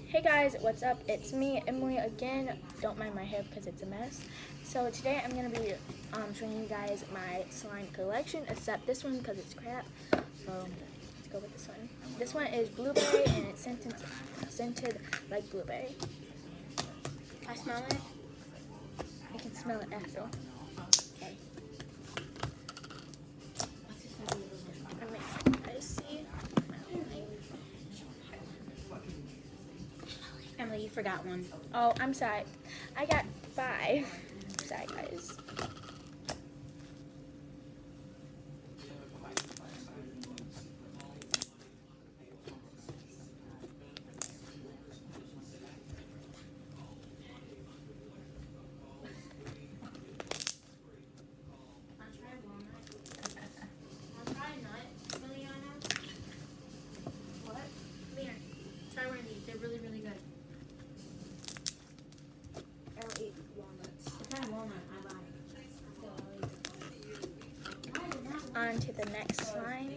Hey guys, what's up? It's me, Emily, again. Don't mind my hair because it's a mess. So today I'm going to be showing you guys my slime collection, except this one because it's crap. So let's go with this one. This one is blueberry and it's scented like blueberry. I smell it. I can smell it actually. Okay. I see. Emily, you forgot one. Oh, I'm sorry. I got 5. Sorry, guys. Try one of these. They're really, really good. I'll eat walnuts. It's not walnut. I buy. On to the next slime.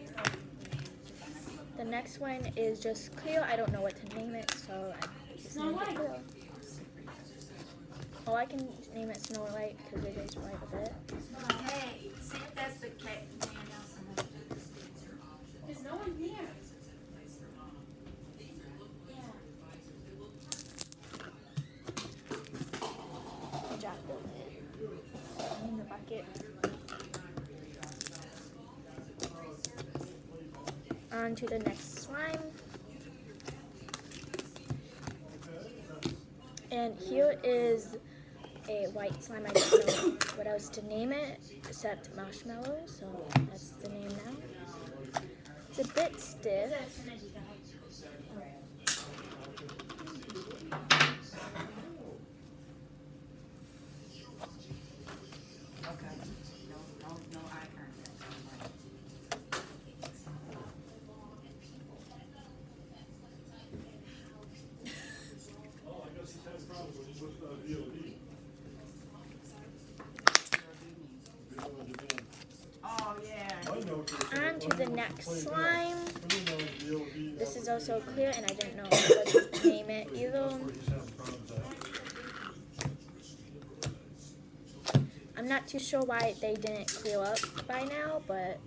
The next one is just Cleo. I don't know what to name it, so I just named it Cleo. Oh, I can name it Snow White because it is white a bit. Hey, see if that's the cake. There's no one here. I dropped it in the bucket. On to the next slime. And here is a white slime. I don't know what else to name it except marshmallow, so that's the name now. It's a bit stiff. No eye contact. Oh yeah. On to the next slime. This is also clear, and I didn't know what to name it either. I'm not too sure why they didn't clear up by now, but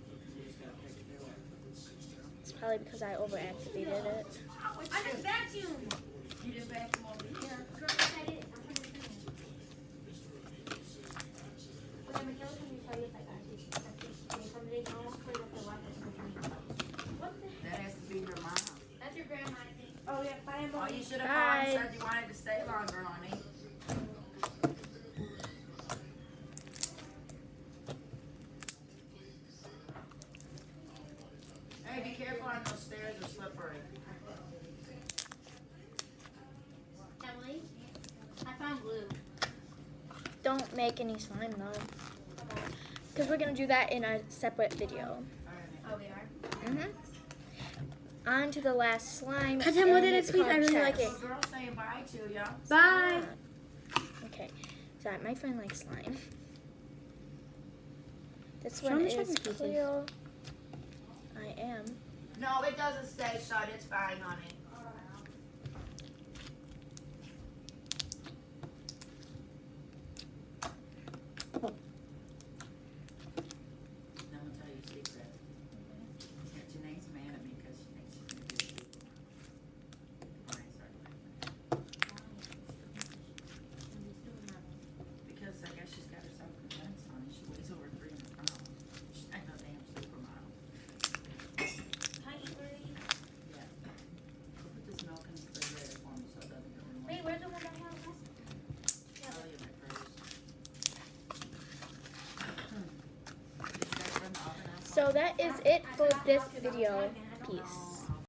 it's probably because I overactivated it. I just vacuum. You didn't vacuum over here. That has to be your mom. That's your grandma, I think. Oh yeah, bye. Oh, you should have called and Bye. said you wanted to stay longer, honey. Hey, be careful on those stairs, they're slippery. Emily, I found glue. Don't make any slime though, because we're gonna do that in a separate video. Oh, we are. On to the last slime. Can I tell what and it it's is, please? I called really Chess. like it. Girl saying bye to ya. Bye. Okay, sorry, my friend likes slime. This Show one me is the pieces. Cleo. I am. No, it doesn't stay shut, it's fine, honey. No one tell you a secret. Janae's mad at me because she thinks she's gonna do it. Alright, start because I guess she's got herself convinced on it. She weighs over 300 pounds. She's like no damn supermodel. Yeah. Go put this milk in the refrigerator for me so it doesn't get ruined. Wait, where's the one that has this? I'll leave it in my purse. Did you guys run the oven out? So that is it for this video. Peace.